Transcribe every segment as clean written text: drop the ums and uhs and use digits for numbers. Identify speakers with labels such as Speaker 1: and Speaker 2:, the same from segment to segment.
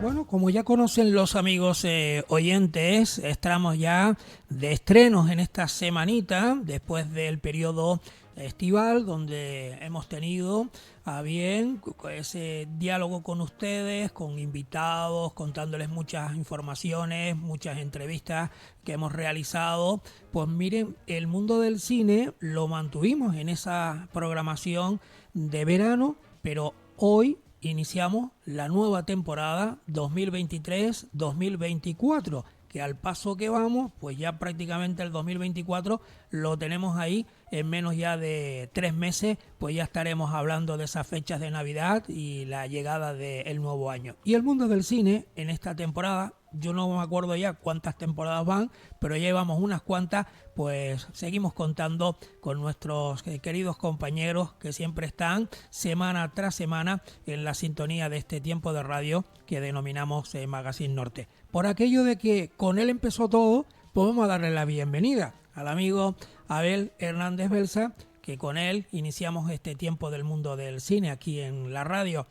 Speaker 1: Bueno, como ya conocen los amigos oyentes, estamos ya de estrenos en esta semanita, después del periodo estival, donde hemos tenido a bien ese diálogo con ustedes, con invitados, contándoles muchas informaciones, muchas entrevistas que hemos realizado. Pues miren, el mundo del cine lo mantuvimos en esa programación de verano, pero hoy iniciamos la nueva temporada 2023-2024, que al paso que vamos, pues ya prácticamente el 2024 lo tenemos ahí en menos ya de 3 meses, pues ya estaremos hablando de esas fechas de Navidad y la llegada del nuevo año. Y el mundo del cine en esta temporada, yo no me acuerdo ya cuántas temporadas van, pero ya llevamos unas cuantas, pues seguimos contando con nuestros queridos compañeros que siempre están semana tras semana en la sintonía de este tiempo de radio que denominamos Magazine Norte. Por aquello de que con él empezó todo, pues vamos a darle la bienvenida al amigo Abel Hernández Belsa, que con él iniciamos este tiempo del mundo del cine aquí en la radio.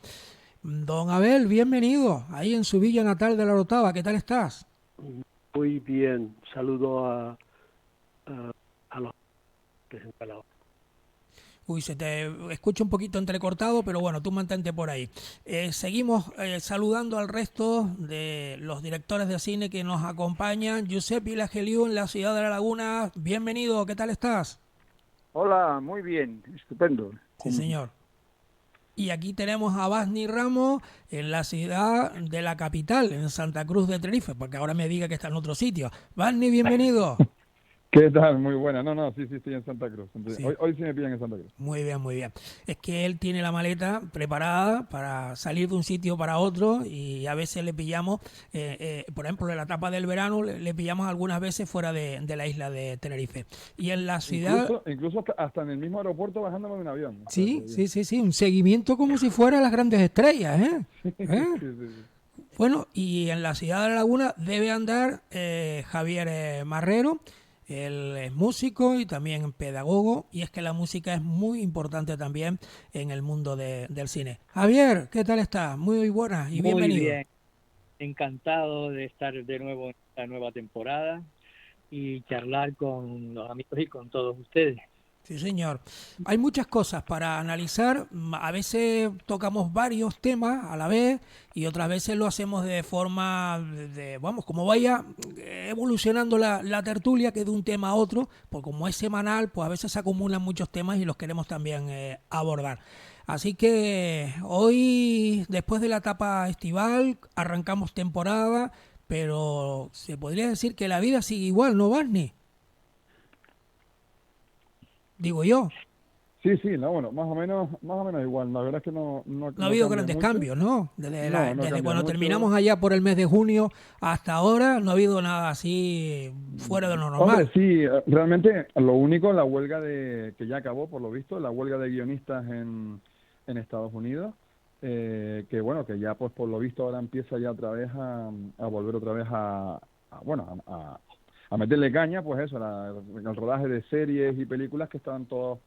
Speaker 1: Don Abel, bienvenido ahí en su villa natal de La Orotava. ¿Qué tal estás?
Speaker 2: Muy bien, saludo a los presentadores.
Speaker 1: Uy, se te escucha un poquito entrecortado, pero bueno, tú mantente por ahí. Seguimos saludando al resto de los directores de cine que nos acompañan. Josep Vilageliu en la ciudad de La Laguna, bienvenido, ¿qué tal estás?
Speaker 3: Hola, muy bien, estupendo.
Speaker 1: Sí, señor. Y aquí tenemos a Basni Ramos en la ciudad de la capital, en Santa Cruz de Tenerife, porque ahora me diga que está en otro sitio. Basni, bienvenido.
Speaker 4: ¿Qué tal? Muy buena. No, sí, estoy en Santa Cruz.
Speaker 1: Sí.
Speaker 4: Hoy sí me pillan en Santa Cruz.
Speaker 1: Muy bien, muy bien. Es que él tiene la maleta preparada para salir de un sitio para otro y a veces le pillamos, por ejemplo, en la etapa del verano, le pillamos algunas veces fuera de la isla de Tenerife. Y en la ciudad...
Speaker 4: Incluso hasta en el mismo aeropuerto bajándome de un avión.
Speaker 1: Sí, sí, un seguimiento como si fuera las grandes estrellas, ¿eh?
Speaker 4: Sí.
Speaker 1: Bueno, y en la ciudad de La Laguna debe andar Javier Marrero. Él es músico y también pedagogo, y es que la música es muy importante también en el mundo del cine. Javier, ¿qué tal estás? Muy buenas y bienvenido.
Speaker 5: Muy bien, encantado de estar de nuevo en esta nueva temporada y charlar con los amigos y con todos ustedes.
Speaker 1: Sí, señor. Hay muchas cosas para analizar. A veces tocamos varios temas a la vez y otras veces lo hacemos de forma vamos, como vaya evolucionando la tertulia, que de un tema a otro, pues como es semanal, pues a veces se acumulan muchos temas y los queremos también abordar. Así que hoy, después de la etapa estival, arrancamos temporada, pero se podría decir que la vida sigue igual, ¿no, Barney? Digo yo.
Speaker 4: Sí, no, bueno, más o menos igual. La verdad es que no
Speaker 1: ha habido grandes
Speaker 4: mucho.
Speaker 1: cambios, ¿no? Desde cuando
Speaker 4: mucho.
Speaker 1: terminamos allá por el mes de junio hasta ahora no ha habido nada así fuera de lo normal.
Speaker 4: Hombre, sí, realmente lo único, la huelga que ya acabó, por lo visto, la huelga de guionistas en Estados Unidos, que bueno, que ya pues por lo visto ahora empieza ya otra vez a volver otra vez a meterle caña, pues eso, el rodaje de series y películas que estaban todos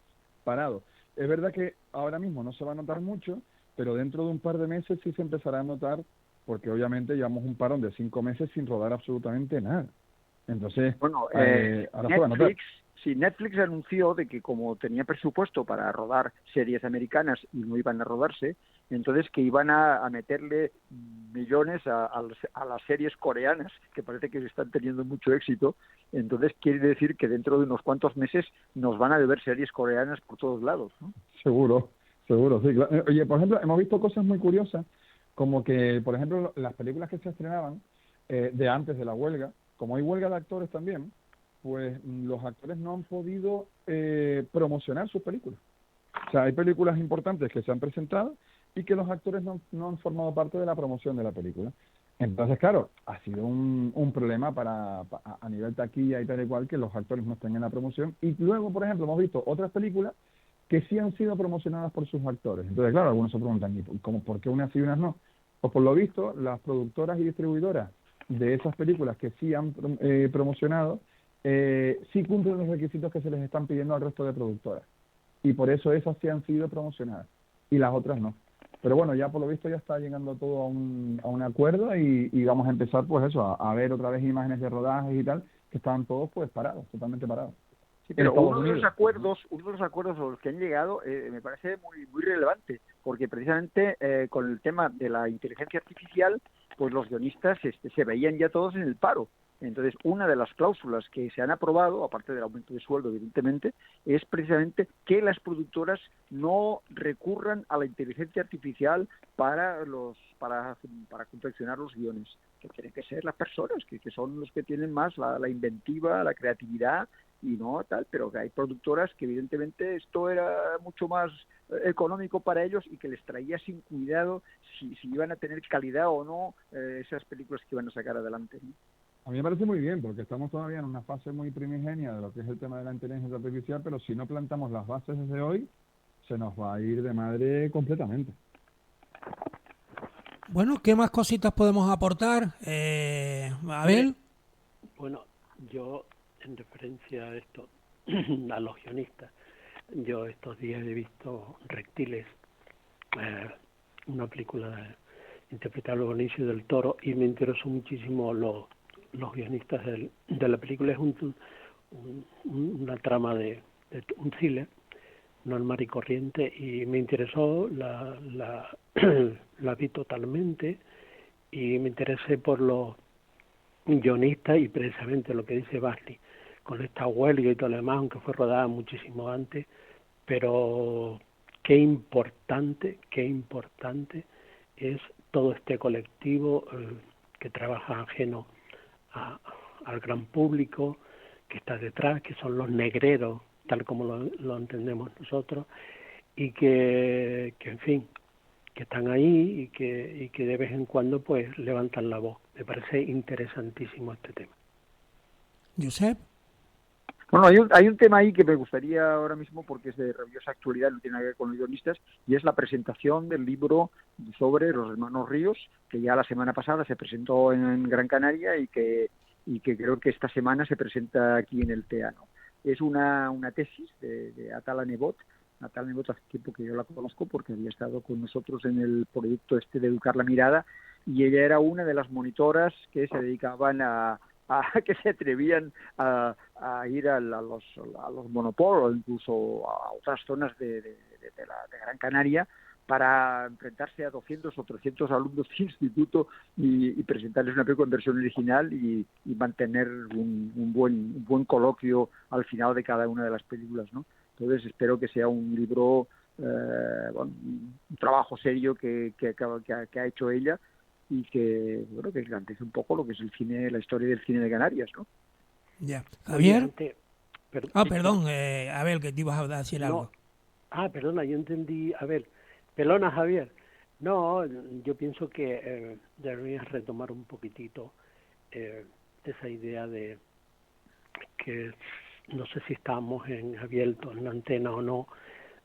Speaker 4: parados. Es verdad que ahora mismo no se va a notar mucho, pero dentro de un par de meses sí se empezará a notar, porque obviamente llevamos un parón de 5 meses sin rodar absolutamente nada. Entonces,
Speaker 3: Bueno,
Speaker 4: ahora se va a notar.
Speaker 3: Netflix anunció de que como tenía presupuesto para rodar series americanas y no iban a rodarse, entonces que iban a meterle millones a las series coreanas, que parece que están teniendo mucho éxito. Entonces quiere decir que dentro de unos cuantos meses nos van a deber series coreanas por todos lados, ¿no?
Speaker 4: Seguro, sí. Claro. Oye, por ejemplo, hemos visto cosas muy curiosas, como que, por ejemplo, las películas que se estrenaban de antes de la huelga, como hay huelga de actores también, pues los actores no han podido promocionar sus películas. O sea, hay películas importantes que se han presentado y que los actores no han formado parte de la promoción de la película. Entonces, claro, ha sido un problema a nivel taquilla y tal y cual, que los actores no estén en la promoción. Y luego, por ejemplo, hemos visto otras películas que sí han sido promocionadas por sus actores. Entonces, claro, algunos se preguntan, ¿y por qué unas sí y unas no? Pues por lo visto, las productoras y distribuidoras de esas películas que sí han promocionado, sí cumplen los requisitos que se les están pidiendo al resto de productoras. Y por eso esas sí han sido promocionadas y las otras no. Pero bueno, ya por lo visto ya está llegando todo a un acuerdo y vamos a empezar pues eso, a ver otra vez imágenes de rodajes y tal, que estaban todos pues parados, totalmente parados.
Speaker 3: Sí,
Speaker 4: En
Speaker 3: pero
Speaker 4: Estados
Speaker 3: uno de los
Speaker 4: Unidos.
Speaker 3: acuerdos a los que han llegado me parece muy relevante, porque precisamente con el tema de la inteligencia artificial, pues los guionistas se veían ya todos en el paro. Entonces, una de las cláusulas que se han aprobado, aparte del aumento de sueldo, evidentemente, es precisamente que las productoras no recurran a la inteligencia artificial para confeccionar los guiones, que tienen que ser las personas, que son los que tienen más la inventiva, la creatividad y no tal, pero que hay productoras que evidentemente esto era mucho más económico para ellos y que les traía sin cuidado si iban a tener calidad o no esas películas que iban a sacar adelante, ¿no?
Speaker 4: A mí me parece muy bien, porque estamos todavía en una fase muy primigenia de lo que es el tema de la inteligencia artificial, pero si no plantamos las bases desde hoy, se nos va a ir de madre completamente.
Speaker 1: Bueno, ¿qué más cositas podemos aportar? Abel.
Speaker 2: Bueno, yo en referencia a esto, a los guionistas, yo estos días he visto Reptiles, una película interpretada por Benicio del Toro, y me interesó muchísimo los guionistas de la película. Es una trama de un thriller normal y corriente, y me interesó, la vi totalmente, y me interesé por los guionistas y precisamente lo que dice Basti, con esta huelga y todo lo demás, aunque fue rodada muchísimo antes, pero qué importante es todo este colectivo que trabaja ajeno al gran público, que está detrás, que son los negreros, tal como lo entendemos nosotros, y que en fin, que están ahí y que de vez en cuando pues levantan la voz. Me parece interesantísimo este tema.
Speaker 1: Josep.
Speaker 3: Bueno, hay un tema ahí que me gustaría ahora mismo, porque es de rabiosa actualidad, no tiene nada que ver con los guionistas, y es la presentación del libro sobre los hermanos Ríos, que ya la semana pasada se presentó en Gran Canaria y que creo que esta semana se presenta aquí en el Teano. Es una tesis de Atala Nebot. Atala Nebot hace tiempo que yo la conozco porque había estado con nosotros en el proyecto de Educar la Mirada, y ella era una de las monitoras que se dedicaban a que se atrevían a ir a los monopolios, incluso a otras zonas de Gran Canaria, para enfrentarse a 200 o 300 alumnos de instituto y presentarles una película en versión original y mantener un buen coloquio al final de cada una de las películas, ¿no? Entonces espero que sea un libro, un trabajo serio que ha hecho ella, y que garantice un poco lo que es el cine, la historia del cine de Canarias, ¿no?
Speaker 1: Ya. Javier.
Speaker 2: Oye,
Speaker 1: Perdón, Abel, que te ibas a decir algo.
Speaker 2: Perdona, yo entendí, a ver, pelona Javier. No, yo pienso que deberías retomar un poquitito esa idea de que no sé si estamos abiertos en la antena o no,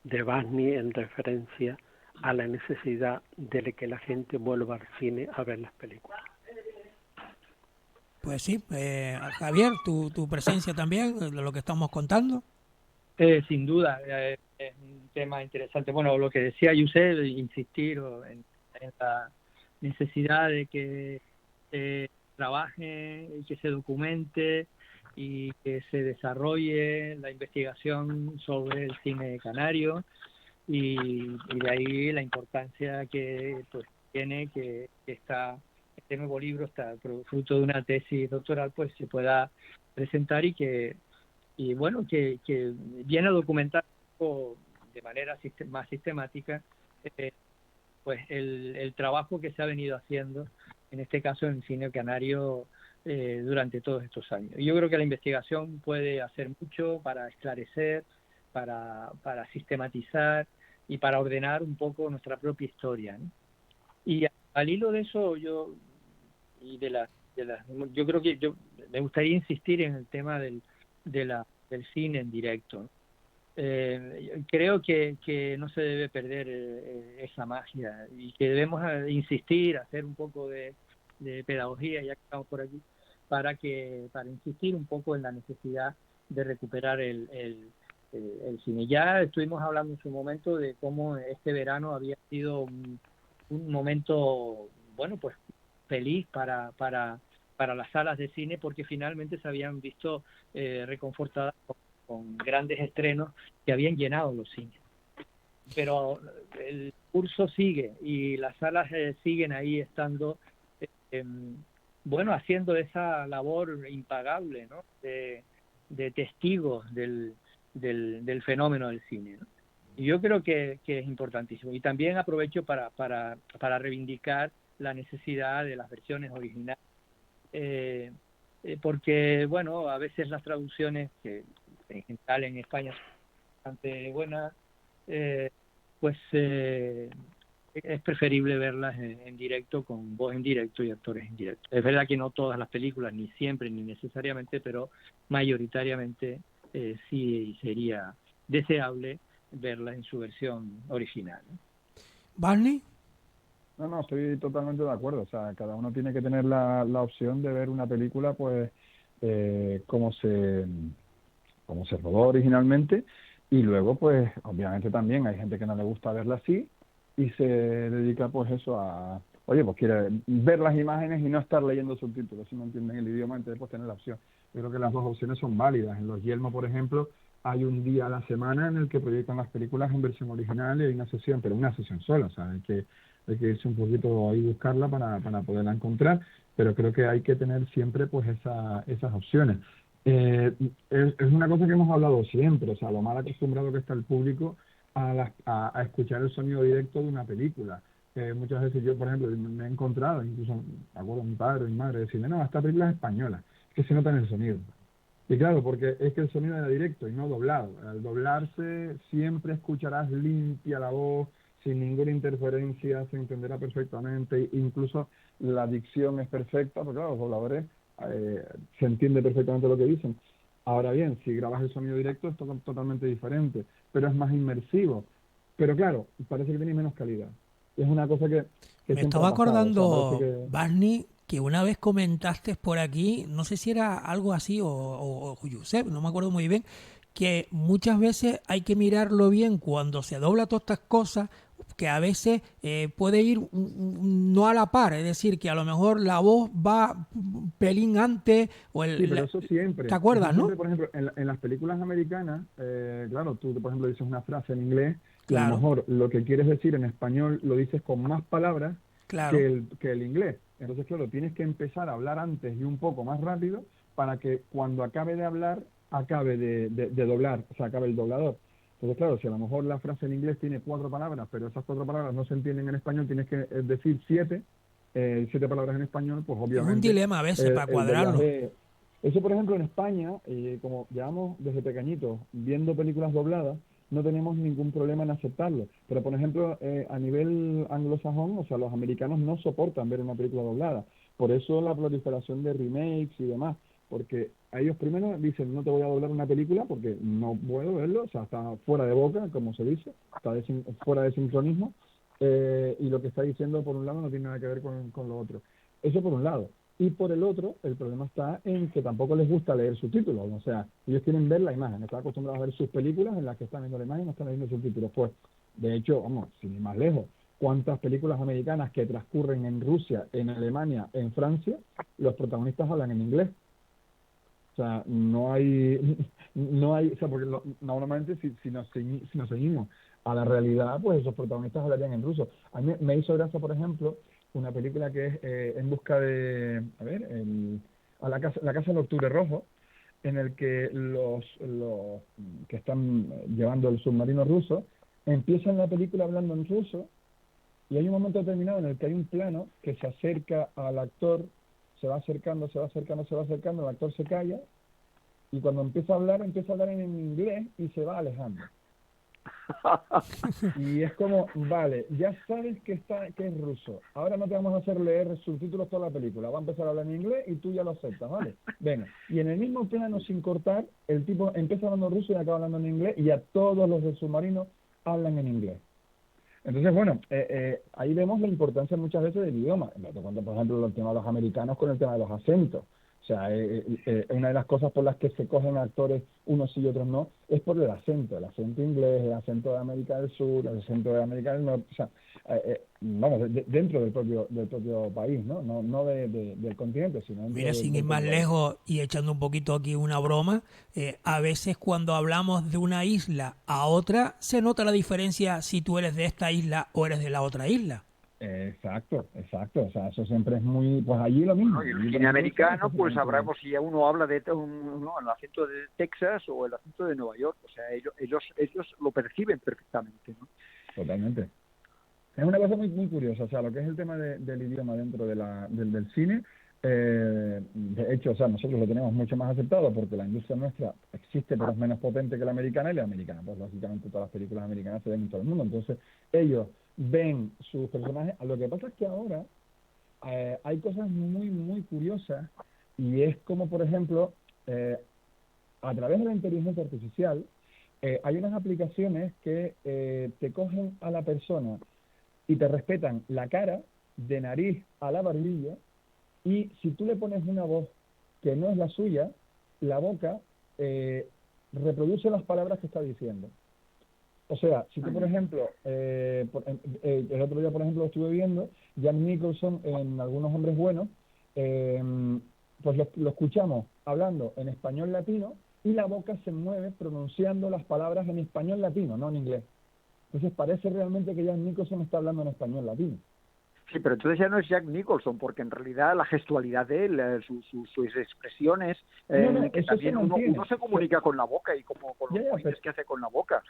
Speaker 2: de Basni en referencia a la necesidad de que la gente vuelva al cine a ver las películas.
Speaker 1: Pues sí, Javier, tu presencia también, de lo que estamos contando.
Speaker 5: Sin duda, es un tema interesante. Bueno, lo que decía Yusef, insistir en la necesidad de que se trabaje y que se documente y que se desarrolle la investigación sobre el cine canario, y de ahí la importancia que pues tiene que este nuevo libro, está fruto de una tesis doctoral, pues se pueda presentar y que viene a documentar de manera más sistemática pues el trabajo que se ha venido haciendo, en este caso en el cine canario, durante todos estos años. Y yo creo que la investigación puede hacer mucho para esclarecer, para sistematizar y para ordenar un poco nuestra propia historia, ¿no? Y al hilo de eso, yo creo que me gustaría insistir en el tema del cine en directo. Creo que no se debe perder esa magia, y que debemos insistir, hacer un poco de pedagogía, ya que estamos por aquí, para insistir un poco en la necesidad de recuperar el cine. Ya estuvimos hablando en su momento de cómo este verano había sido un momento, bueno, pues feliz para las salas de cine, porque finalmente se habían visto reconfortadas con grandes estrenos que habían llenado los cines. Pero el curso sigue y las salas siguen ahí estando, bueno, haciendo esa labor impagable, ¿no? De testigos del fenómeno del cine, ¿no? Y yo creo que es importantísimo. Y también aprovecho para reivindicar la necesidad de las versiones originales, porque, bueno, a veces las traducciones, que en general en España son bastante buenas, pues es preferible verlas en directo, con voz en directo y actores en directo. Es verdad que no todas las películas, ni siempre, ni necesariamente, pero mayoritariamente sí sería deseable verlas en su versión original, ¿no?
Speaker 1: ¿Barney?
Speaker 4: No, estoy totalmente de acuerdo. O sea, cada uno tiene que tener la opción de ver una película, pues, como se rodó originalmente, y luego, pues, obviamente también hay gente que no le gusta verla así y se dedica, pues, eso a, oye, pues quiere ver las imágenes y no estar leyendo subtítulos, si no entienden el idioma, entonces pues tener la opción. Yo creo que las dos opciones son válidas. En Los Yelmo, por ejemplo, hay un día a la semana en el que proyectan las películas en versión original y hay una sesión, pero una sesión sola, o sea, hay que irse un poquito ahí buscarla para poderla encontrar, pero creo que hay que tener siempre pues esas opciones. Es una cosa que hemos hablado siempre, o sea, lo mal acostumbrado que está el público a escuchar el sonido directo de una película. Muchas veces yo, por ejemplo, me he encontrado, incluso me acuerdo a mi padre o mi madre decirme, no, esta película es española, que se nota en el sonido. Y claro, porque es que el sonido era directo y no doblado. Al doblarse siempre escucharás limpia la voz, sin ninguna interferencia, se entenderá perfectamente, incluso la dicción es perfecta, porque claro, los dobladores se entiende perfectamente lo que dicen. Ahora bien, si grabas el sonido directo es totalmente diferente, pero es más inmersivo. Pero claro, parece que tiene menos calidad. Y es una cosa que
Speaker 1: Me
Speaker 4: siempre
Speaker 1: estaba
Speaker 4: ha pasado. O sea, parece
Speaker 1: acordando,
Speaker 4: que...
Speaker 1: Barney, que una vez comentaste por aquí, no sé si era algo así o Josep, no me acuerdo muy bien, que muchas veces hay que mirarlo bien cuando se dobla todas estas cosas, que a veces puede ir no a la par, es decir, que a lo mejor la voz va un pelín antes o
Speaker 4: Sí, pero
Speaker 1: ¿te
Speaker 4: eso
Speaker 1: acuerdas, no?
Speaker 4: siempre, por ejemplo, en las películas americanas, claro, tú, por ejemplo, dices una frase en inglés y a lo
Speaker 1: Claro,
Speaker 4: mejor lo que quieres decir en español lo dices con más palabras
Speaker 1: claro.
Speaker 4: que el inglés. Entonces, claro, tienes que empezar a hablar antes y un poco más rápido para que cuando acabe de hablar, acabe de doblar, o sea, acabe el doblador. Entonces, claro, si a lo mejor la frase en inglés tiene 4 palabras, pero esas 4 palabras no se entienden en español, tienes que decir 7 palabras en español, pues
Speaker 1: Es un
Speaker 4: obviamente
Speaker 1: dilema a veces para
Speaker 4: el
Speaker 1: cuadrarlo.
Speaker 4: doblaje... Eso, por ejemplo, en España, como llevamos desde pequeñitos viendo películas dobladas, no tenemos ningún problema en aceptarlo. Pero, por ejemplo, a nivel anglosajón, o sea, los americanos no soportan ver una película doblada. Por eso la proliferación de remakes y demás. Porque a ellos primero dicen, no te voy a doblar una película porque no puedo verlo, o sea, está fuera de boca, como se dice, está fuera de sincronismo. Y lo que está diciendo, por un lado, no tiene nada que ver con lo otro. Eso por un lado. Y por el otro, el problema está en que tampoco les gusta leer subtítulos. O sea, ellos quieren ver la imagen. Están acostumbrados a ver sus películas en las que están viendo la imagen y no están leyendo subtítulos. Pues, de hecho, vamos, sin ir más lejos, ¿cuántas películas americanas que transcurren en Rusia, en Alemania, en Francia, los protagonistas hablan en inglés? O sea, o sea, porque normalmente si nos seguimos a la realidad, pues esos protagonistas hablarían en ruso. A mí me hizo gracia, por ejemplo, una película que es En busca de, a ver, la casa del Octubre Rojo, en el que los que están llevando el submarino ruso empiezan la película hablando en ruso y hay un momento determinado en el que hay un plano que se acerca al actor, se va acercando, se va acercando, se va acercando, el actor se calla y cuando empieza a hablar en inglés y se va alejando. Y es como, vale, ya sabes que es ruso, ahora no te vamos a hacer leer subtítulos toda la película, va a empezar a hablar en inglés y tú ya lo aceptas, ¿vale? Venga, y en el mismo plano sin cortar, el tipo empieza hablando ruso y acaba hablando en inglés y ya todos los del submarino hablan en inglés. Entonces, bueno, ahí vemos la importancia muchas veces del idioma. Te cuento, por ejemplo, el tema de los americanos con el tema de los acentos. O O sea, una de las cosas por las que se cogen actores unos sí y otros no es por el acento inglés, el acento de América del Sur, el acento de América del Norte, o sea, vamos, dentro del propio país, ¿no? No del continente, sino dentro
Speaker 1: Mira, sin ir
Speaker 4: del
Speaker 1: más
Speaker 4: propio país.
Speaker 1: lejos y echando un poquito aquí una broma, a veces cuando hablamos de una isla a otra, se nota la diferencia si tú eres de esta isla o eres de la otra isla.
Speaker 4: Exacto. O sea, eso siempre es muy... Pues allí lo mismo.
Speaker 3: Bueno, y el
Speaker 4: Allí, por
Speaker 3: cine
Speaker 4: ejemplo, eso es
Speaker 3: americano, pues
Speaker 4: perfectamente
Speaker 3: sabremos si uno habla de no, el acento de Texas o el acento de Nueva York. O sea, ellos lo perciben perfectamente, ¿no?
Speaker 4: totalmente. Es una cosa muy curiosa, o sea, lo que es el tema del idioma dentro del cine, de hecho, o sea, nosotros lo tenemos mucho más aceptado porque la industria nuestra existe, pero es menos potente que la americana, y la americana, pues lógicamente todas las películas americanas se ven en todo el mundo, entonces ellos ven sus personajes. Lo que pasa es que ahora hay cosas muy curiosas, y es como, por ejemplo, a través de la inteligencia artificial, hay unas aplicaciones que te cogen a la persona y te respetan la cara, de nariz a la barbilla, y si tú le pones una voz que no es la suya, la boca reproduce las palabras que está diciendo. O sea, si tú, por ejemplo, el otro día, por ejemplo, lo estuve viendo, Jack Nicholson en Algunos Hombres Buenos, eh, pues lo escuchamos hablando en español latino y la boca se mueve pronunciando las palabras en español latino, no en inglés. Entonces parece realmente que Jack Nicholson está hablando en español latino.
Speaker 3: Sí, pero entonces ya no es Jack Nicholson, porque en realidad la gestualidad de él, sus expresiones,
Speaker 4: No,
Speaker 3: que
Speaker 4: eso se
Speaker 3: también uno
Speaker 4: mantiene.
Speaker 3: se comunica con la boca y como con los
Speaker 4: Pero
Speaker 3: movimientos que hace con la boca.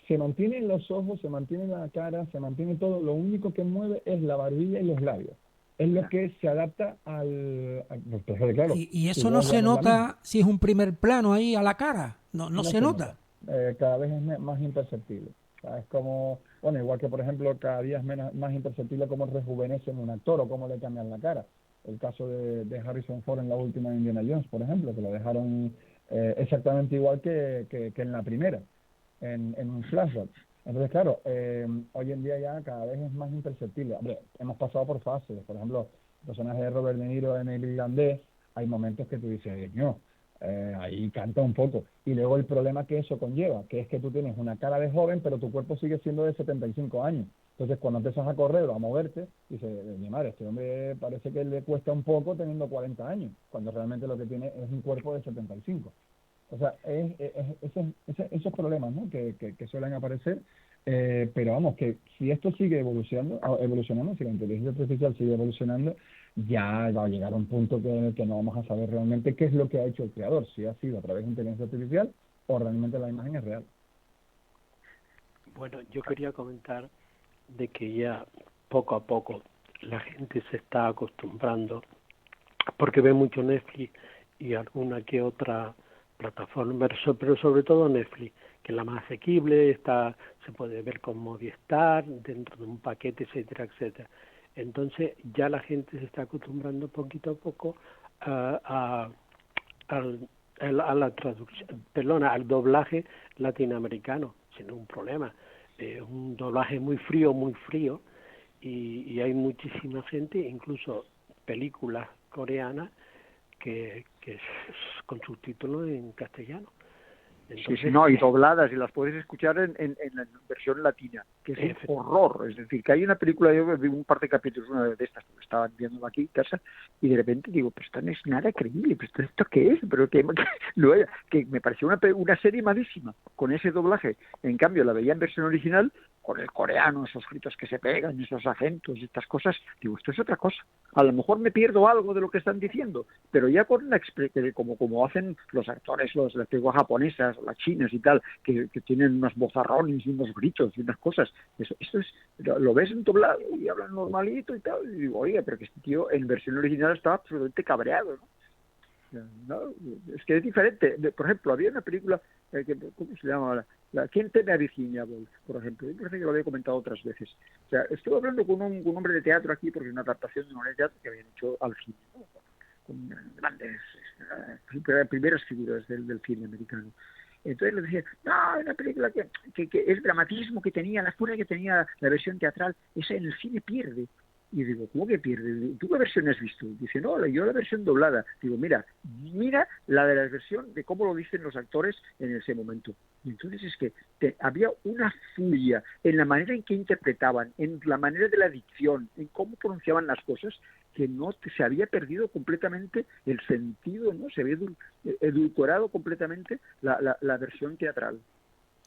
Speaker 4: se mantienen los ojos, se mantiene la cara, se mantiene todo. Lo único que mueve es la barbilla y los labios. Es lo que se adapta pues, claro,
Speaker 1: Y
Speaker 4: su
Speaker 1: eso no
Speaker 4: voz ya
Speaker 1: se
Speaker 4: no es la misma.
Speaker 1: nota si es un primer plano ahí a la cara. No
Speaker 4: No
Speaker 1: se
Speaker 4: se
Speaker 1: nota.
Speaker 4: nota. Cada vez es más imperceptible. O sea, es como, bueno, igual que por ejemplo cada día es más imperceptible cómo rejuvenecen un actor o cómo le cambian la cara. El caso de Harrison Ford en la última de Indiana Jones, por ejemplo, que lo dejaron exactamente igual que en la primera, en un flashback. Entonces, claro, hoy en día ya cada vez es más imperceptible. Hombre, hemos pasado por fases. Por ejemplo, el personaje de Robert De Niro en El Irlandés, hay momentos que tú dices, no, ahí canta un poco. Y luego el problema que eso conlleva, que es que tú tienes una cara de joven, pero tu cuerpo sigue siendo de 75 años. Entonces, cuando empiezas a correr o a moverte, dices, mi madre, este hombre parece que le cuesta un poco teniendo 40 años, cuando realmente lo que tiene es un cuerpo de 75. O sea, esos problemas, ¿no?, que suelen aparecer, pero vamos, que si esto sigue evolucionando, si la inteligencia artificial sigue evolucionando, ya va a llegar a un punto en el que no vamos a saber realmente qué es lo que ha hecho el creador, si ha sido a través de inteligencia artificial o realmente la imagen es real.
Speaker 2: Bueno, yo quería comentar de que ya poco a poco la gente se está acostumbrando, porque ve mucho Netflix y alguna que otra plataforma, pero sobre todo Netflix, que es la más asequible, se puede ver con Movistar, dentro de un paquete, etcétera, etcétera. Entonces ya la gente se está acostumbrando poquito a poco a la traducción, perdona, al doblaje latinoamericano, sin ningún problema. Un doblaje muy frío, y hay muchísima gente, incluso películas coreanas, que es con subtítulos en castellano. Entonces,
Speaker 3: Sí, no, y dobladas, y las puedes escuchar en la versión latina, que es un horror. Es decir, que hay una película, yo vi un par de capítulos, una de estas, que estaban viendo aquí en casa, y de repente digo, pues esto no es nada creíble, pues ¿esto qué es? Pero que me pareció una serie malísima, con ese doblaje. En cambio, la veía en versión original, con el coreano, esos gritos que se pegan, esos acentos, estas cosas, digo, esto es otra cosa. A lo mejor me pierdo algo de lo que están diciendo, pero ya con como hacen los actores, las lenguas japonesas, las chinas y tal, que tienen unos bozarrones y unos gritos y unas cosas, eso es, lo ves en doblado y hablan normalito y tal, y digo, oye, pero que este tío en versión original estaba absolutamente cabreado, ¿no? No, es que es diferente. Por ejemplo, había una película, ¿cómo se llama ahora? ¿Quién teme a Virginia Woolf, por ejemplo? Yo parece que lo había comentado otras veces. O sea, estuve hablando con un hombre de teatro aquí, porque es una adaptación de una obra de teatro que habían hecho al cine, ¿no? Con grandes primeras figuras del cine americano. Entonces le decía, no, es una película que el dramatismo que tenía, la furia que tenía la versión teatral, esa en el cine pierde. Y digo, ¿cómo que pierde? ¿Tú qué versión has visto? Dice, no, yo la versión doblada. Digo, mira la de la versión de cómo lo dicen los actores en ese momento. Y entonces es que había una furia en la manera en que interpretaban, en la manera de la dicción, en cómo pronunciaban las cosas, que no se había perdido completamente el sentido, ¿no? Se había edulcorado completamente la versión teatral.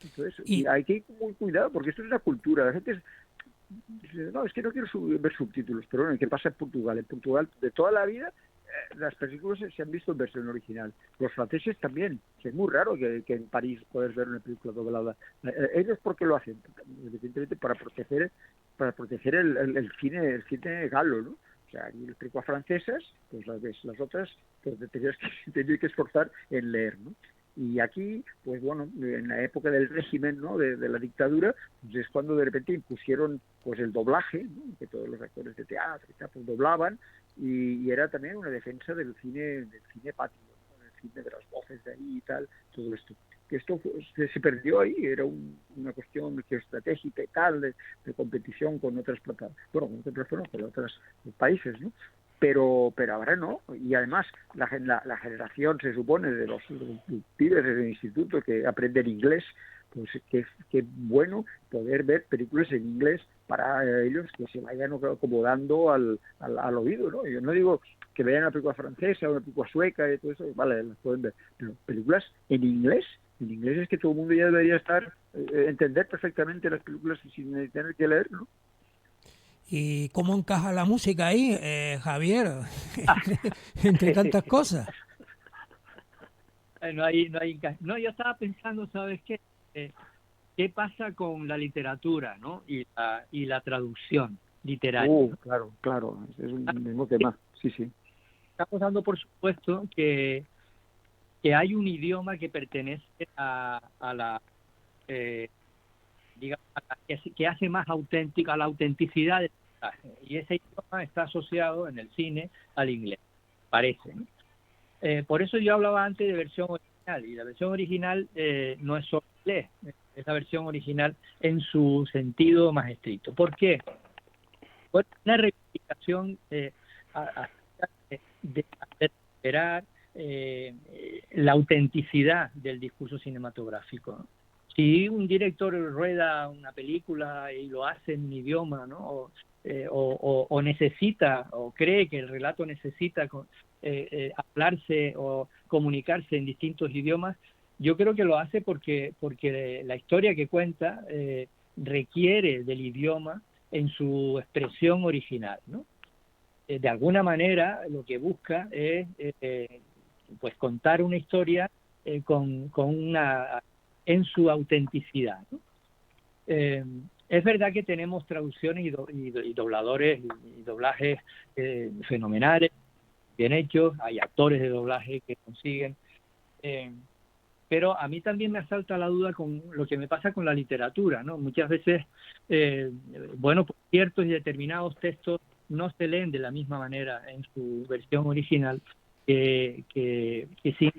Speaker 3: Entonces, y hay que ir con muy cuidado, porque esto es una cultura. La gente dice, no, es que no quiero ver subtítulos, pero bueno, ¿qué pasa en Portugal? En Portugal, de toda la vida, las películas se han visto en versión original. Los franceses también. Es muy raro que en París puedas ver una película doblada. Ellos, ¿por qué lo hacen? Evidentemente para proteger el cine galo, ¿no? O sea, y las películas francesas, pues las otras, pues te tienes que esforzar en leer, ¿no? Y aquí, pues bueno, en la época del régimen, ¿no? de la dictadura, pues es cuando de repente impusieron pues el doblaje, ¿no? Que todos los actores de teatro y tal, pues doblaban, y era también una defensa del cine patrio, ¿no? Del cine de las voces de ahí y tal, todo esto. Que esto se perdió ahí, era una cuestión geoestratégica y tal, de competición con otras plataformas, con otros países, ¿no? Pero ahora no, y además la generación, se supone, de los pibes del instituto que aprenden inglés, pues que bueno poder ver películas en inglés para ellos, que se vayan acomodando al oído, ¿no? Yo no digo que vean una película francesa, una película sueca y todo eso, vale, las pueden ver, pero películas en inglés es que todo el mundo ya debería entender perfectamente las películas sin tener que leer, ¿no?
Speaker 1: ¿Y cómo encaja la música ahí, Javier? entre tantas cosas.
Speaker 5: No, yo estaba pensando, ¿sabes qué? ¿Qué pasa con la literatura, ¿no? Y la traducción literaria, ¿no?
Speaker 3: Claro, es un mismo tema, sí.
Speaker 5: Estamos dando por supuesto que hay un idioma que pertenece a la digamos, que hace más auténtica, a la autenticidad del mensaje, y ese idioma está asociado en el cine al inglés, parece, ¿no? Por eso yo hablaba antes de versión original, y la versión original no es solo inglés, es la versión original en su sentido más estricto. ¿Por qué? Por una reivindicación de recuperar la autenticidad del discurso cinematográfico, ¿no? Si un director rueda una película y lo hace en un idioma, ¿no? O necesita, o cree que el relato necesita hablarse o comunicarse en distintos idiomas, yo creo que lo hace porque la historia que cuenta requiere del idioma en su expresión original, ¿no? De alguna manera lo que busca es pues contar una historia con una en su autenticidad, ¿no? Es verdad que tenemos traducciones y dobladores y doblajes fenomenales, bien hechos, hay actores de doblaje que consiguen, pero a mí también me asalta la duda con lo que me pasa con la literatura, ¿no? Muchas veces, pues ciertos y determinados textos no se leen de la misma manera en su versión original que sí.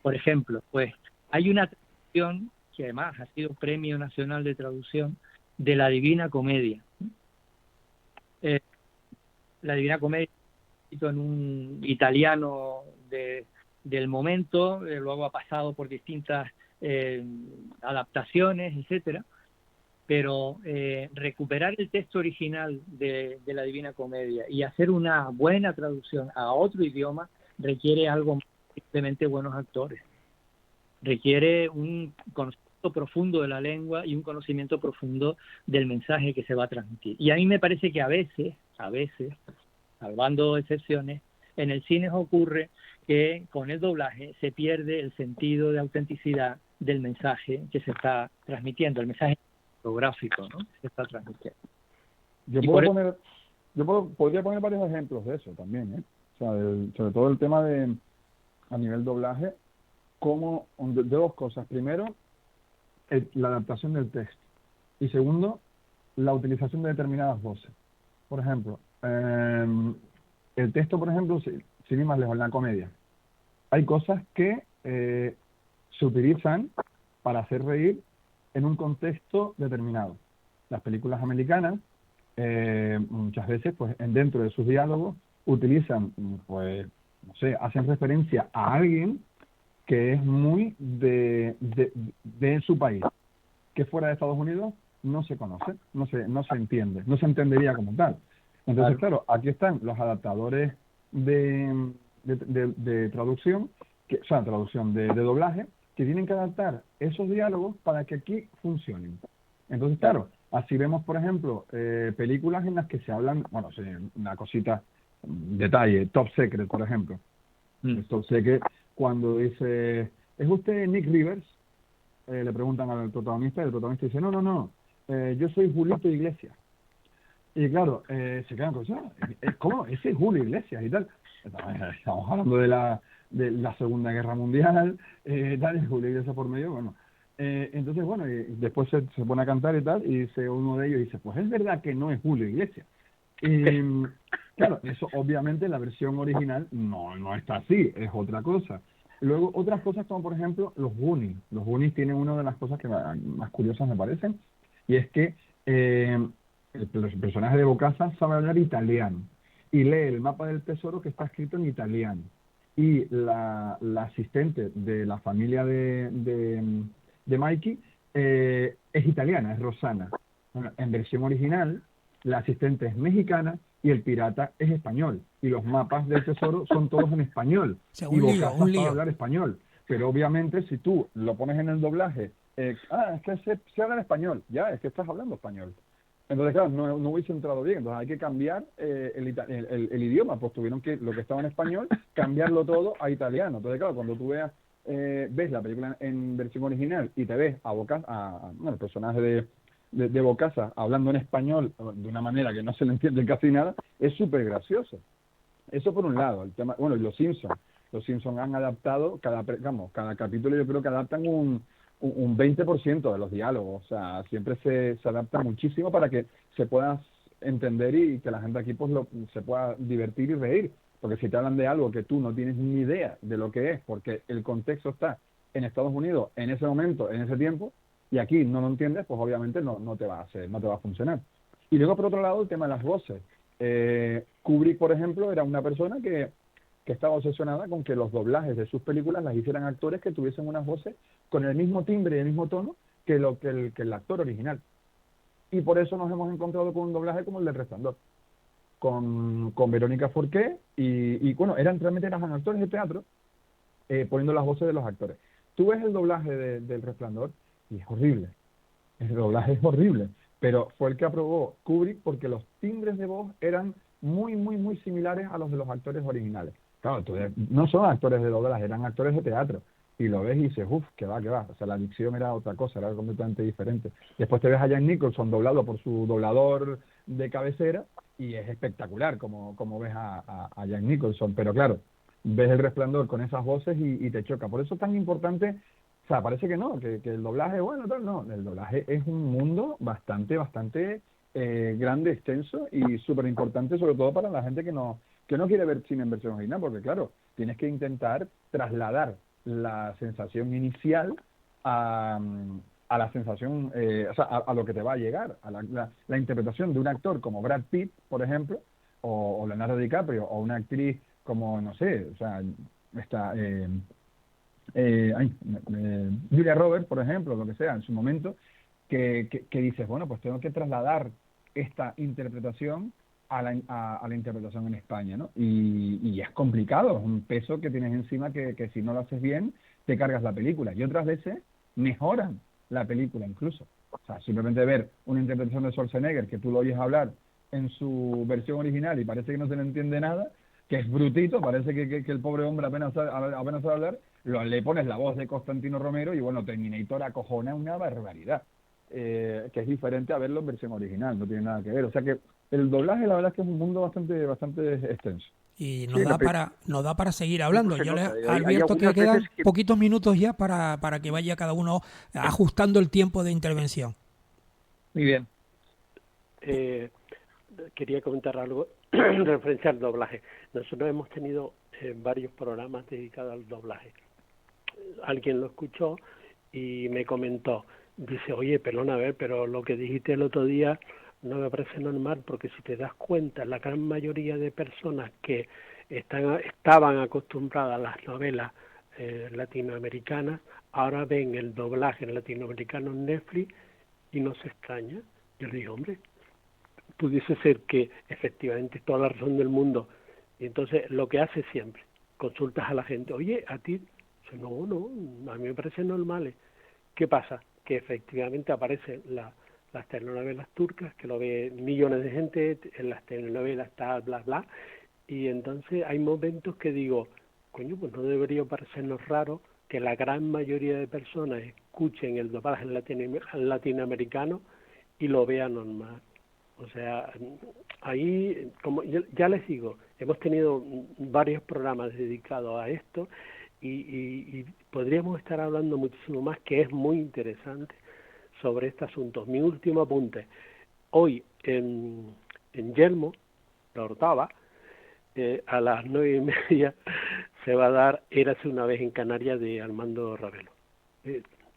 Speaker 5: Por ejemplo, pues hay una traducción que además ha sido Premio Nacional de Traducción de La Divina Comedia. La Divina Comedia, escrito en un italiano del momento, luego ha pasado por distintas adaptaciones, etcétera, pero recuperar el texto original de La Divina Comedia y hacer una buena traducción a otro idioma requiere algo más, simplemente buenos actores. Requiere un conocimiento profundo de la lengua y un conocimiento profundo del mensaje que se va a transmitir. Y a mí me parece que a veces, salvando excepciones, en el cine ocurre que con el doblaje se pierde el sentido de autenticidad del mensaje que se está transmitiendo, el mensaje fotográfico, ¿no? Se está transmitiendo.
Speaker 4: Podría poner varios ejemplos de eso también, ¿eh? O sea, sobre todo el tema de, a nivel doblaje, como de dos cosas. Primero, la adaptación del texto. Y segundo, la utilización de determinadas voces. Por ejemplo, el texto, por ejemplo, sin ir más lejos, en la comedia, hay cosas que se utilizan para hacer reír en un contexto determinado. Las películas americanas muchas veces, pues, dentro de sus diálogos utilizan, pues, no sé, hacen referencia a alguien que es muy de su país, que fuera de Estados Unidos no se conoce, no se entiende, no se entendería como tal. Entonces, claro, aquí están los adaptadores de traducción, o sea, traducción de doblaje, que tienen que adaptar esos diálogos para que aquí funcionen. Entonces, claro, así vemos, por ejemplo, películas en las que se hablan, bueno, sí, una cosita, detalle, Top Secret, por ejemplo. Top Secret, cuando dice, ¿es usted Nick Rivers? Le preguntan al protagonista, y el protagonista dice, no, yo soy Julito Iglesias. Y claro, se quedan con eso, ¿cómo? Ese es Julio Iglesias y tal. Estamos hablando de la Segunda Guerra Mundial, tal, Julio Iglesias por medio, bueno. Entonces, bueno, y después se pone a cantar y tal, y dice uno de ellos, dice, pues es verdad que no es Julio Iglesias. Y claro, eso obviamente la versión original no está así, es otra cosa. Luego, otras cosas como, por ejemplo, los Goonies. Los Goonies tienen una de las cosas que más curiosas me parecen, y es que el personaje de Bokassa sabe hablar italiano y lee el mapa del tesoro que está escrito en italiano. Y la asistente de la familia de Mikey es italiana, es Rosana. Bueno, en versión original, la asistente es mexicana y el pirata es español. Y los mapas del tesoro son todos en español.
Speaker 1: O sea,
Speaker 4: Y
Speaker 1: un lío,
Speaker 4: Bokassa sabe hablar español. Pero obviamente si tú lo pones en el doblaje, es que se habla en español. Ya, es que estás hablando español. Entonces, claro, no hubiese entrado bien. Entonces hay que cambiar el idioma. Pues tuvieron que, lo que estaba en español, cambiarlo todo a italiano. Entonces, claro, cuando tú ves la película en versión original y te ves el personaje de Bokassa hablando en español de una manera que no se le entiende casi nada, es súper gracioso. Eso por un lado. El tema, bueno, y los Simpsons. Los Simpsons han adaptado, cada capítulo yo creo que adaptan un 20% de los diálogos. O sea, siempre se adapta muchísimo para que se pueda entender y que la gente aquí pues se pueda divertir y reír. Porque si te hablan de algo que tú no tienes ni idea de lo que es, porque el contexto está en Estados Unidos en ese momento, en ese tiempo, y aquí no lo entiendes, pues obviamente no te va a funcionar. Y luego, por otro lado, el tema de las voces. Kubrick, por ejemplo, era una persona que estaba obsesionada con que los doblajes de sus películas las hicieran actores que tuviesen unas voces con el mismo timbre y el mismo tono que el actor original. Y por eso nos hemos encontrado con un doblaje como el del Resplandor, con Verónica Forqué, y bueno, realmente eran actores de teatro poniendo las voces de los actores. Tú ves el doblaje del Resplandor y es horrible. El doblaje es horrible, pero fue el que aprobó Kubrick porque los timbres de voz eran muy, muy, muy similares a los de los actores originales. Claro, no son actores de doblaje, eran actores de teatro. Y lo ves y dices, que va. O sea, la dicción era otra cosa, era completamente diferente. Después te ves a Jack Nicholson doblado por su doblador de cabecera y es espectacular como ves a Jack Nicholson. Pero claro, ves El Resplandor con esas voces y te choca. Por eso es tan importante. O sea, parece que no, que el doblaje, bueno, tal, no. El doblaje es un mundo bastante grande, extenso y súper importante, sobre todo para la gente que no quiere ver cine en versión original, porque claro, tienes que intentar trasladar la sensación inicial a la sensación, o sea, a lo que te va a llegar, a la interpretación de un actor como Brad Pitt, por ejemplo, o Leonardo DiCaprio, o una actriz como, no sé, o sea, Julia Roberts, por ejemplo, lo que sea, en su momento, que dices, bueno, pues tengo que trasladar esta interpretación a la interpretación en España, ¿no? Y es complicado, es un peso que tienes encima que si no lo haces bien, te cargas la película. Y otras veces mejoran la película incluso. O sea, simplemente ver una interpretación de Schwarzenegger que tú lo oyes hablar en su versión original y parece que no se le entiende nada, que es brutito, parece que el pobre hombre apenas sabe hablar, le pones la voz de Constantino Romero y bueno, Terminator acojona una barbaridad, que es diferente a verlo en versión original, no tiene nada que ver. O sea que el doblaje la verdad es que es un mundo bastante extenso.
Speaker 1: Y nos da para seguir hablando.
Speaker 3: Pues
Speaker 1: Yo le
Speaker 3: hay
Speaker 1: advierto que
Speaker 3: algunas
Speaker 1: quedan
Speaker 3: veces que
Speaker 1: poquitos minutos ya para que vaya cada uno ajustando el tiempo de intervención.
Speaker 5: Muy bien.
Speaker 2: Quería comentar algo en referencia al doblaje. Nosotros hemos tenido varios programas dedicados al doblaje. Alguien lo escuchó y me comentó, dice, oye, perdona, a ver, pero lo que dijiste el otro día no me parece normal, porque si te das cuenta, la gran mayoría de personas que estaban acostumbradas a las novelas latinoamericanas, ahora ven el doblaje latinoamericano en Netflix y no se extraña. Yo le digo, hombre, pudiese ser que efectivamente es toda la razón del mundo. Y entonces lo que hace siempre, consultas a la gente, oye, a ti, no, a mí me parecen normales. ¿Qué pasa? Que efectivamente aparecen las telenovelas turcas, que lo ve millones de gente, en las telenovelas está bla, bla, y entonces hay momentos que digo, coño, pues no debería parecernos raro que la gran mayoría de personas escuchen el doblaje latinoamericano y lo vean normal. O sea, ahí, como ya les digo, hemos tenido varios programas dedicados a esto y podríamos estar hablando muchísimo más, que es muy interesante sobre este asunto. Mi último apunte. Hoy en Yelmo, la Orotava, a las 9:30 se va a dar Érase una vez en Canarias de Armando Ravelo.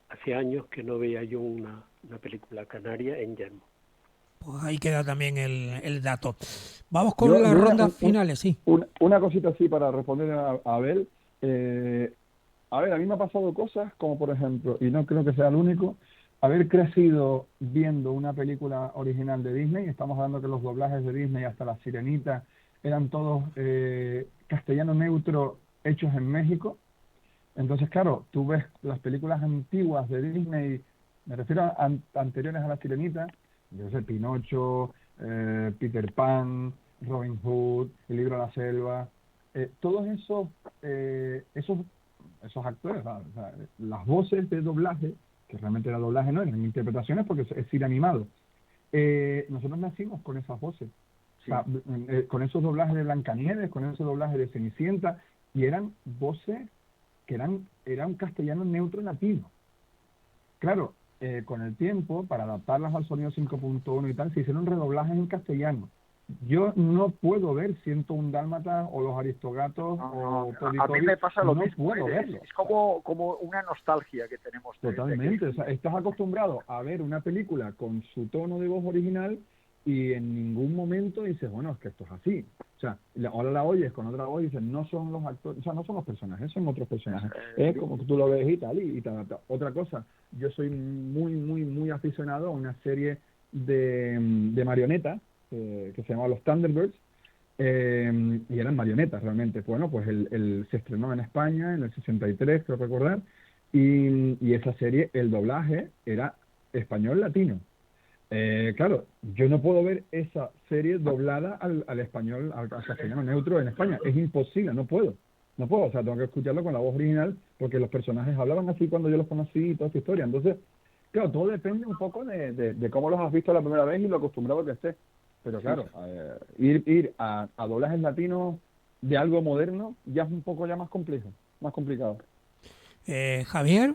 Speaker 2: Hace años que no veía yo una película canaria en Yelmo.
Speaker 1: Pues ahí queda también el dato. Vamos con las rondas finales, sí.
Speaker 4: Una cosita así para responder a Abel. A ver, a mí me ha pasado cosas como, por ejemplo, y no creo que sea el único, haber crecido viendo una película original de Disney. Estamos hablando que los doblajes de Disney, hasta La Sirenita, eran todos castellano neutro hechos en México. Entonces, claro, tú ves las películas antiguas de Disney, me refiero a anteriores a La Sirenita, yo sé, Pinocho, Peter Pan, Robin Hood, El Libro de la Selva, todos esos actores, o sea, las voces de doblaje, que realmente era doblaje, no eran interpretaciones porque es cine animado. Nosotros nacimos con esas voces, sí. O sea, con esos doblajes de Blancanieves, con esos doblajes de Cenicienta, y eran voces que era un castellano neutro nativo. Claro, con el tiempo, para adaptarlas al sonido 5.1 y tal, se hicieron redoblajes en castellano. Yo no puedo ver 101 Dálmatas o Los Aristogatos o Tori
Speaker 3: a mí me pasa lo mismo.
Speaker 4: Puedo verlo.
Speaker 3: Es como una nostalgia que tenemos.
Speaker 4: Totalmente. O sea, estás acostumbrado a ver una película con su tono de voz original y en ningún momento dices, bueno, es que esto es así. O sea, ahora la oyes con otra voz y dices, no son los actores, o sea, no son los personajes, son otros personajes. Es como que tú lo ves y tal, y te adaptas. Otra cosa, yo soy muy aficionado a una serie de marionetas que se llamaba Los Thunderbirds, y eran marionetas realmente. Bueno, pues se estrenó en España en el 63, creo recordar, y esa serie, el doblaje era español-latino. Claro, yo no puedo ver esa serie doblada al español, al castellano neutro en España. Es imposible, no puedo. O sea, tengo que escucharlo con la voz original porque los personajes hablaban así cuando yo los conocí y toda esa historia. Entonces, claro, todo depende un poco de cómo los has visto la primera vez y lo acostumbrado que estés. Pero claro, ir a doblajes latinos de algo moderno ya es un poco ya más complejo, más complicado.
Speaker 1: Javier.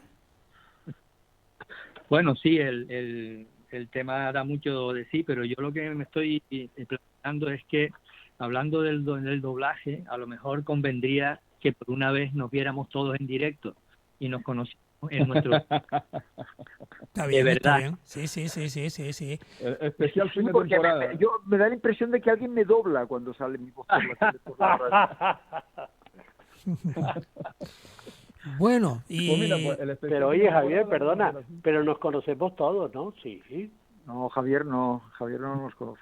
Speaker 5: Bueno, sí, el tema da mucho de sí, pero yo lo que me estoy planteando es que, hablando del doblaje, a lo mejor convendría que por una vez nos viéramos todos en directo y nos conociéramos en nuestro...
Speaker 1: Está bien,
Speaker 5: de verdad.
Speaker 1: Está bien. Sí.
Speaker 4: Especial fin de temporada.
Speaker 3: Yo me da la impresión de que alguien me dobla cuando sale mi voz por la radio.
Speaker 1: Bueno,
Speaker 2: pues mira, pues, pero oye, Javier, perdona, pero nos conocemos todos, ¿no? Sí.
Speaker 3: No, Javier no nos conoce.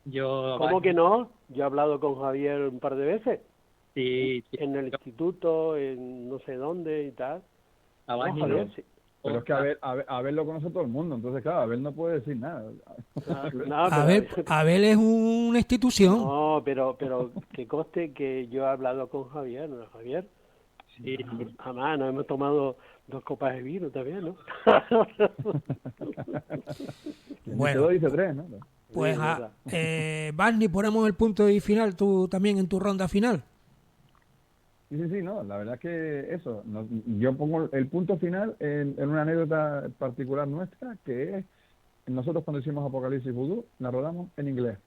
Speaker 2: ¿Cómo que no? Yo he hablado con Javier un par de veces.
Speaker 5: Sí.
Speaker 2: En el instituto, en no sé dónde y tal.
Speaker 5: No,
Speaker 2: Javier, sí.
Speaker 4: Pero es que Abel lo conoce todo el mundo, entonces claro, Abel no puede decir nada.
Speaker 1: Abel es una institución.
Speaker 2: No, pero que conste que yo he hablado con Javier, ¿no, Javier?
Speaker 5: Sí.
Speaker 2: Jamás, nos hemos tomado 2 copas de vino también, ¿no?
Speaker 4: Bueno, dice 3, ¿no?
Speaker 1: Pues Barney, ponemos el punto y final tú también en tu ronda final.
Speaker 4: Sí, no, la verdad es que eso, yo pongo el punto final en una anécdota particular nuestra, que es, nosotros cuando hicimos Apocalipsis Vudú, la rodamos en inglés.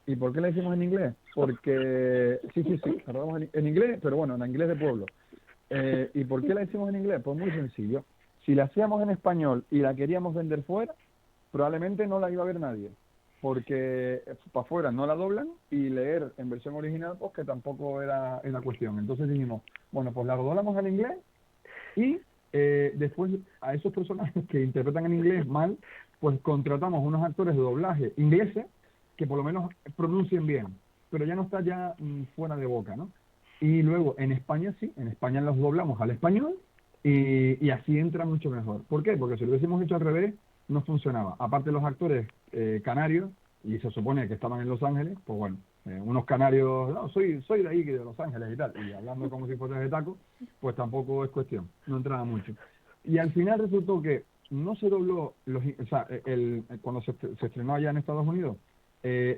Speaker 4: ¿Y por qué la hicimos en inglés? Porque, sí, la rodamos en inglés, pero bueno, en inglés de pueblo. ¿Y por qué la hicimos en inglés? Pues muy sencillo. Si la hacíamos en español y la queríamos vender fuera, probablemente no la iba a ver nadie. porque para afuera no la doblan y leer en versión original pues que tampoco era la cuestión. Entonces dijimos, bueno, pues la doblamos al inglés y después a esos personajes que interpretan en inglés mal, pues contratamos unos actores de doblaje ingleses que por lo menos pronuncien bien, pero ya no está ya fuera de boca, ¿no? Y luego en España sí, en España los doblamos al español y así entra mucho mejor. ¿Por qué? Porque si lo hubiésemos hecho al revés, no funcionaba. Aparte los actores canarios, y se supone que estaban en Los Ángeles, pues bueno, unos canarios, no, soy de ahí, de Los Ángeles y tal, y hablando como si fuese de taco, pues tampoco es cuestión, no entraba mucho. Y al final resultó que no se dobló, o sea, cuando se estrenó allá en Estados Unidos,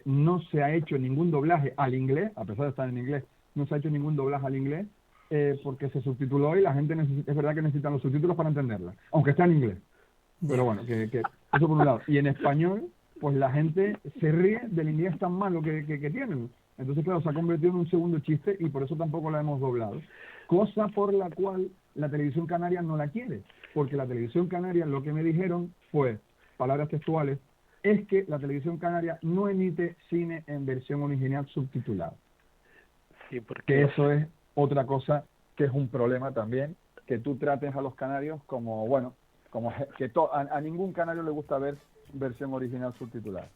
Speaker 4: no se ha hecho ningún doblaje al inglés, a pesar de estar en inglés, no se ha hecho ningún doblaje al inglés, porque se subtituló y la gente es verdad que necesitan los subtítulos para entenderla, aunque está en inglés. Pero bueno, que eso por un lado. Y en español, pues la gente se ríe del inglés tan malo que tienen. Entonces, claro, se ha convertido en un segundo chiste y por eso tampoco la hemos doblado. Cosa por la cual la televisión canaria no la quiere. Porque la televisión canaria, lo que me dijeron fue, palabras textuales, es que la televisión canaria no emite cine en versión original subtitulada.
Speaker 2: Sí, porque
Speaker 4: Que eso es otra cosa que es un problema también, que tú trates a los canarios como, bueno, como que a ningún canario le gusta ver versión original subtitulada.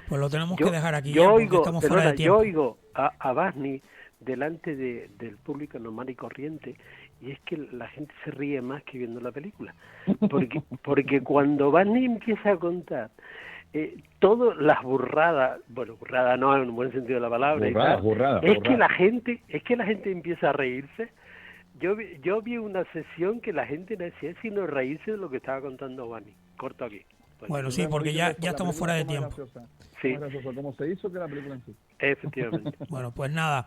Speaker 1: Pues lo tenemos que dejar aquí
Speaker 2: yo
Speaker 1: ya, porque
Speaker 2: oigo,
Speaker 1: estamos fuera
Speaker 2: perdona,
Speaker 1: de tiempo.
Speaker 2: yo oigo a Barney delante del público normal y corriente, y es que la gente se ríe más que viendo la película, porque cuando Barney empieza a contar todas las burradas, bueno, burrada no en un buen sentido de la palabra,
Speaker 4: Burrada.
Speaker 2: que la gente empieza a reírse. Yo vi una sesión que la gente no hacía sino reírse de lo que estaba contando Barney. Corto aquí.
Speaker 1: Bueno, sí, porque ya estamos fuera de tiempo.
Speaker 4: Sí. Como se hizo que la película en sí.
Speaker 2: Efectivamente.
Speaker 1: Bueno, pues nada.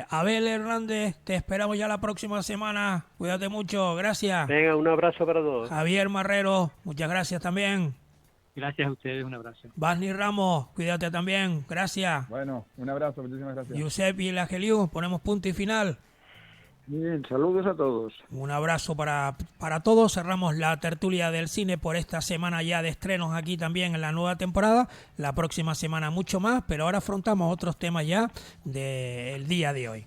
Speaker 1: Abel Hernández, te esperamos ya la próxima semana. Cuídate mucho, gracias.
Speaker 2: Venga, un abrazo para todos.
Speaker 1: Javier Marrero, muchas gracias también.
Speaker 5: Gracias a ustedes, un abrazo.
Speaker 1: Barney Ramos, cuídate también, gracias.
Speaker 4: Bueno, un abrazo, muchísimas gracias.
Speaker 1: Giuseppe y la Geliu, ponemos punto y final.
Speaker 3: Bien, saludos a todos.
Speaker 1: Un abrazo para todos. Cerramos la tertulia del cine por esta semana ya de estrenos aquí también en la nueva temporada. La próxima semana mucho más, pero ahora afrontamos otros temas ya del día de hoy.